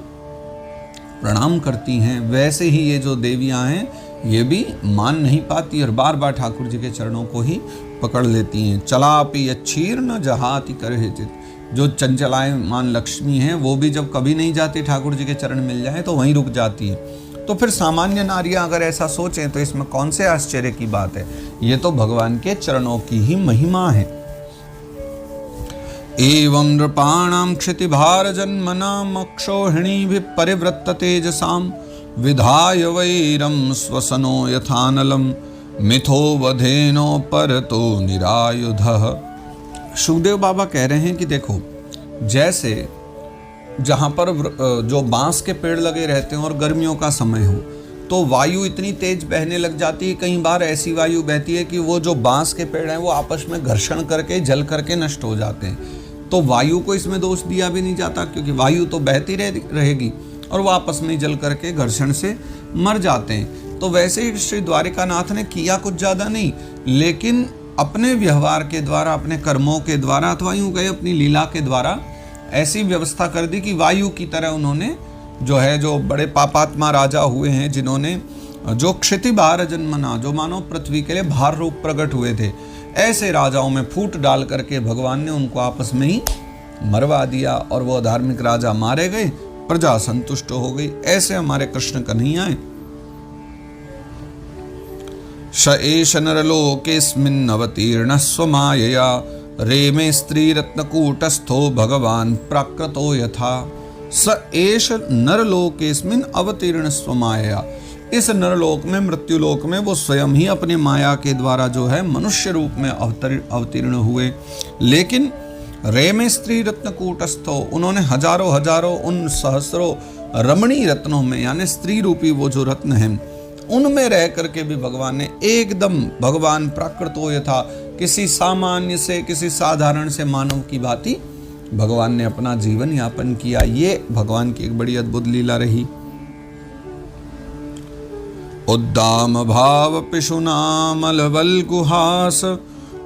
प्रणाम करती हैं। वैसे ही ये जो देवियां हैं ये भी मान नहीं पाती और बार बार ठाकुर जी के चरणों को ही पकड़ लेती हैं। चलापि यच्छीर्न जहाति करहिचित्, जो चंचलायमान लक्ष्मी हैं वो भी जब कभी नहीं जाती ठाकुर जी के चरण मिल जाए तो वहीं रुक जाती है। तो फिर सामान्य नारियां अगर ऐसा सोचें तो इसमें कौन से आश्चर्य की बात है, ये तो भगवान के चरणों की ही महिमा है। एवं नृपाणां क्षितिभार जन्मनां अक्षोहिणीभिः परिवृत्त तेजसां विधाय वैरं स्वसनो यथानलं मिथो वधेनो परतो निरायुधः। सुखदेव बाबा कह रहे हैं कि देखो, जैसे जहाँ पर जो बांस के पेड़ लगे रहते हैं और गर्मियों का समय हो तो वायु इतनी तेज बहने लग जाती है, कई बार ऐसी वायु बहती है कि वो जो बांस के पेड़ हैं वो आपस में घर्षण करके जल करके नष्ट हो जाते हैं। तो वायु को इसमें दोष दिया भी नहीं जाता, क्योंकि वायु तो बहती रहेगी और वो आपस में जल करके घर्षण से मर जाते हैं। तो वैसे ही श्री द्वारिकानाथ ने किया कुछ ज़्यादा नहीं, लेकिन अपने व्यवहार के द्वारा, अपने कर्मों के द्वारा, अथवा यूँ कहे अपनी लीला के द्वारा ऐसी व्यवस्था कर दी कि वायु की तरह उन्होंने जो है, जो बड़े पापात्मा राजा हुए हैं जिन्होंने जो क्षितिभार जन्मना, जो मानो पृथ्वी के लिए भार रूप प्रकट हुए थे, ऐसे राजाओं में फूट डाल करके भगवान ने उनको आपस में ही मरवा दिया और वो धार्मिक राजा मारे गए, प्रजा संतुष्ट हो गई। ऐसे हमारे कृष्ण कन्हैया हैं। स एष नरलोकेऽस्मिन् अवतीर्णः स्वमायया रेमे स्त्री रत्नकूटस्थो भगवान प्राकृतो यथा। स एष नरलोकेऽस्मिन् अवतीर्ण स्वमायया, इस नरलोक में, मृत्युलोक में वो स्वयं ही अपनी माया के द्वारा जो है मनुष्य रूप में अवतीर्ण हुए। लेकिन रेमे स्त्री रत्नकूटस्थो, उन्होंने हजारों हजारों उन सहस्रों रमणी रत्नों में, यानी स्त्री रूपी वो जो रत्न हैं उनमें रह करके भी भगवान ने एकदम भगवान प्राकृतो यथा, किसी सामान्य से, किसी साधारण से मानव की भांति भगवान ने अपना जीवन यापन किया। ये भगवान की एक बड़ी अद्भुत लीला रही। उद्दाम भाव पिशुनामलवल गुहास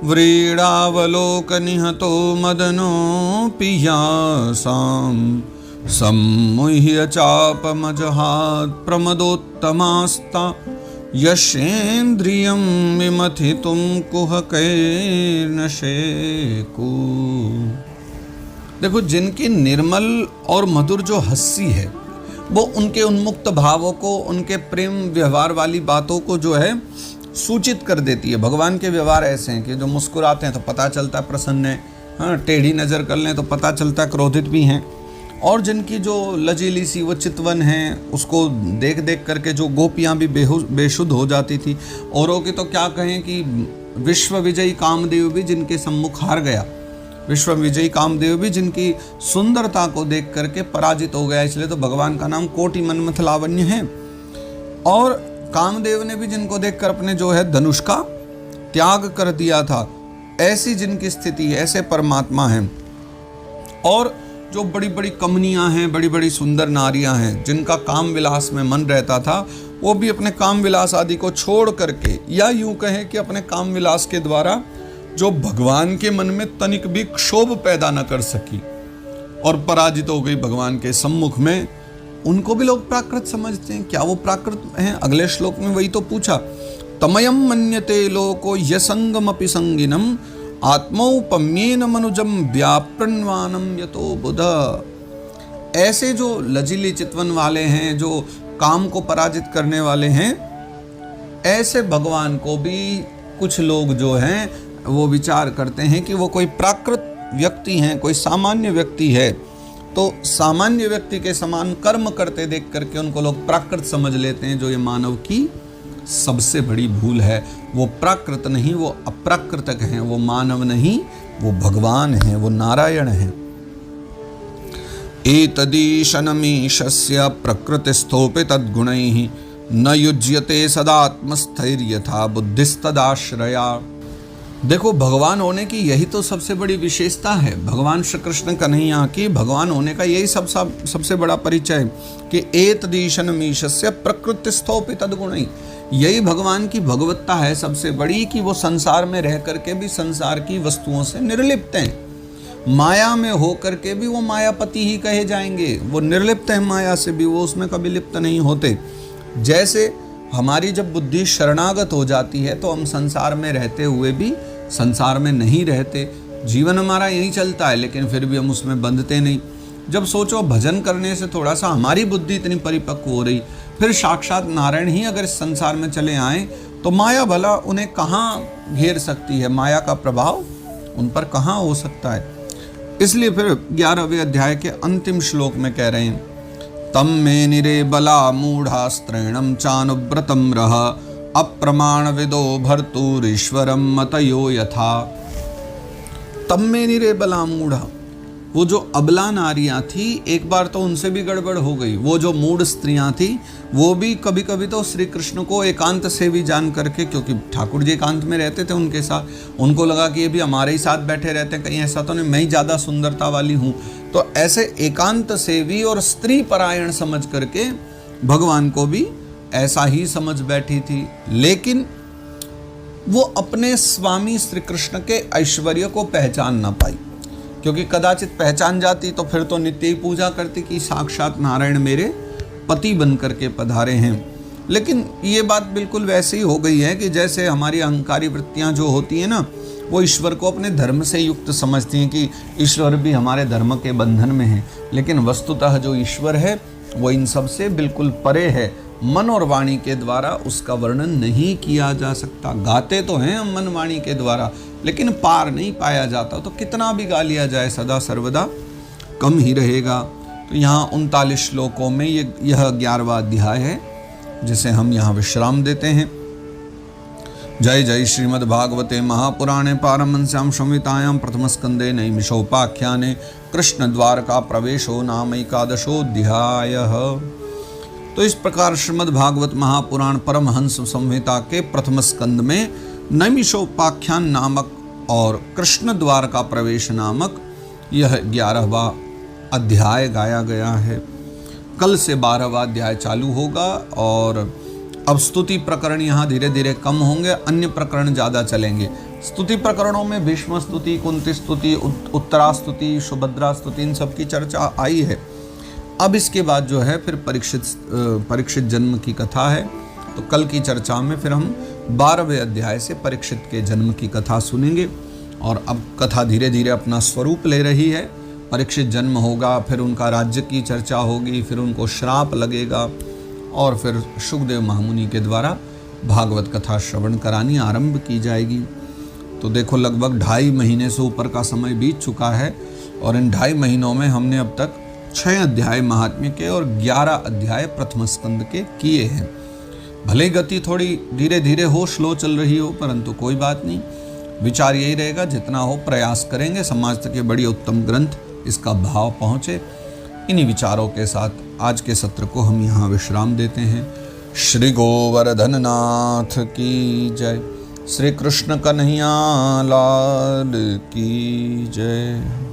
व्रीड़ावलोक निहतो मदनो पियासाम सम्मुह्य चापमजहात् प्रमदोत्तमास्ता यशेन्द्रियं विमथितुं कुहकैर्न शेकु। देखो, जिनकी निर्मल और मधुर जो हंसी है वो उनके उन्मुक्त भावों को, उनके प्रेम व्यवहार वाली बातों को जो है सूचित कर देती है। भगवान के व्यवहार ऐसे हैं कि जो मुस्कुराते हैं तो पता चलता है प्रसन्न है, हाँ, टेढ़ी नज़र कर लें तो पता चलता है क्रोधित भी हैं। और जिनकी जो लजीली सी वो चितवन है, उसको देख देख करके जो गोपियाँ भी बेशुद्ध हो जाती थी। औरों की तो क्या कहें कि विश्व विजयी कामदेव भी जिनके सम्मुख हार गया, विश्व विजयी कामदेव भी जिनकी सुंदरता को देख करके पराजित हो गया। इसलिए तो भगवान का नाम कोटि मनमथ लावण्य है। और कामदेव ने भी जिनको देखकर अपने जो है धनुष का त्याग कर दिया था। ऐसी जिनकी स्थिति है, ऐसे परमात्मा हैं। और जो बड़ी बड़ी कमनियां हैं, बड़ी बड़ी सुंदर नारियां हैं, जिनका काम विलास में मन रहता था, वो भी अपने काम विलास आदि को छोड़ करके, या यूं कहें कि अपने काम विलास के द्वारा जो भगवान के मन में तनिक भी क्षोभ पैदा न कर सकी और पराजित हो गई भगवान के सम्मुख में, उनको भी लोग प्राकृत समझते हैं। क्या वो प्राकृत हैं? अगले श्लोक में वही तो पूछा, तमयम मन्यते लोको यसंगमपि संगिनम आत्मौपम्येन मनुजम व्याप्रणवानम यतो बुध। ऐसे जो लजीली चितवन वाले हैं, जो काम को पराजित करने वाले हैं, ऐसे भगवान को भी कुछ लोग जो हैं वो विचार करते हैं कि वो कोई प्राकृत व्यक्ति हैं, कोई सामान्य व्यक्ति है। तो सामान्य व्यक्ति के समान कर्म करते देख करके उनको लोग प्राकृत समझ लेते हैं, जो ये मानव की सबसे बड़ी भूल है। वो प्राकृत नहीं, वो अप्राकृतक हैं, वो मानव नहीं, वो भगवान हैं, वो नारायण हैं। एतदीशनमीशस्य प्रकृतिस्थोपि तद्गुणैः न युज्यते सदात्मस्थैर्यथा बुद्धिस्तदाश्रया। देखो, भगवान होने की यही तो सबसे बड़ी विशेषता है। भगवान श्री कृष्ण कन्हैया की भगवान होने का यही सबसे बड़ा परिचय कि एतदीशनमीशस्य प्रकृतिस्थोपि तद्गुणैः। यही भगवान की भगवत्ता है सबसे बड़ी, कि वो संसार में रह करके भी संसार की वस्तुओं से निर्लिप्त हैं। माया में हो करके भी वो मायापति ही कहे जाएंगे। वो निर्लिप्त हैं माया से भी, वो उसमें कभी लिप्त नहीं होते। जैसे हमारी जब बुद्धि शरणागत हो जाती है तो हम संसार में रहते हुए भी संसार में नहीं रहते। जीवन हमारा यही चलता है, लेकिन फिर भी हम उसमें बंधते नहीं। जब सोचो भजन करने से थोड़ा सा हमारी बुद्धि इतनी परिपक्व हो रही, फिर साक्षात नारायण ही अगर इस संसार में चले आए तो माया भला उन्हें कहाँ घेर सकती है, माया का प्रभाव उन पर कहाँ हो सकता है। इसलिए फिर 11वें अध्याय के अंतिम श्लोक में कह रहे हैं, तम मे निरे बला मूढ़ास्त्रेणम चानुव्रतम रह अप्रमाण विदो भर्तुरीश्वरम मतयो यथा। तम मे निरे बला मूढ़ा, वो जो अबला नारियां थी, एक बार तो उनसे भी गड़बड़ हो गई। वो जो मूढ़ स्त्रियां थी, वो भी कभी कभी तो श्री कृष्ण को एकांत से भी जान करके, क्योंकि ठाकुर जी एकांत में रहते थे उनके साथ, उनको लगा कि ये भी हमारे ही साथ बैठे रहते हैं, कहीं ऐसा तो नहीं मैं ही ज़्यादा सुंदरता वाली हूँ। तो ऐसे एकांत से भी और स्त्री परायण समझ करके भगवान को भी ऐसा ही समझ बैठी थी। लेकिन वो अपने स्वामी श्री कृष्ण के ऐश्वर्य को पहचान ना पाई, क्योंकि कदाचित पहचान जाती तो फिर तो नित्य ही पूजा करती कि साक्षात नारायण मेरे पति बन करके पधारे हैं। लेकिन ये बात बिल्कुल वैसे ही हो गई है कि जैसे हमारी अहंकारी वृत्तियां जो होती हैं ना, वो ईश्वर को अपने धर्म से युक्त समझती हैं कि ईश्वर भी हमारे धर्म के बंधन में है। लेकिन वस्तुतः जो ईश्वर है वो इन सब से बिल्कुल परे है। मन और वाणी के द्वारा उसका वर्णन नहीं किया जा सकता। गाते तो हैं हम मन वाणी के द्वारा, लेकिन पार नहीं पाया जाता। तो कितना भी गा लिया जाए सदा सर्वदा कम ही रहेगा। तो यहाँ 39 श्लोकों में यह 11वां अध्याय है, जिसे हम यहाँ विश्राम देते हैं। जय जय श्रीमद्भागवते महापुराणे पारमहंस्यां संहितायां प्रथमस्कन्धे नैमिषोपाख्याने कृष्णद्वारका प्रवेशो नाम एकादशोऽध्यायः। तो इस प्रकार श्रीमद्भागवत महापुराण परमहंस संहिता के प्रथम स्कंद में नैमिषोपाख्यान नामक और कृष्ण द्वारका प्रवेश नामक यह 11वां अध्याय गाया गया है। कल से 12वां अध्याय चालू होगा और अब स्तुति प्रकरण यहाँ धीरे धीरे कम होंगे, अन्य प्रकरण ज़्यादा चलेंगे। स्तुति प्रकरणों में भीष्म स्तुति, कुंती स्तुति, उत्तरा स्तुति, सुभद्रा स्तुति, इन सब की चर्चा आई है। अब इसके बाद जो है फिर परीक्षित जन्म की कथा है। तो कल की चर्चा में फिर हम 12वें अध्याय से परीक्षित के जन्म की कथा सुनेंगे। और अब कथा धीरे धीरे अपना स्वरूप ले रही है। परीक्षित जन्म होगा, फिर उनका राज्य की चर्चा होगी, फिर उनको श्राप लगेगा और फिर शुकदेव महामुनि के द्वारा भागवत कथा श्रवण करानी आरंभ की जाएगी। तो देखो लगभग 2.5 महीने से ऊपर का समय बीत चुका है और इन 2.5 महीनों में हमने अब तक 6 अध्याय महात्म्य के और 11 अध्याय प्रथम स्कंद के किए हैं। भले गति थोड़ी धीरे धीरे हो, स्लो चल रही हो, परंतु कोई बात नहीं। विचार यही रहेगा, जितना हो प्रयास करेंगे समाज तक ये बड़ी उत्तम ग्रंथ इसका भाव पहुँचे। इन्हीं विचारों के साथ आज के सत्र को हम यहाँ विश्राम देते हैं। श्री गोवर्धन नाथ की जय। श्री कृष्ण कन्हैया लाल की जय।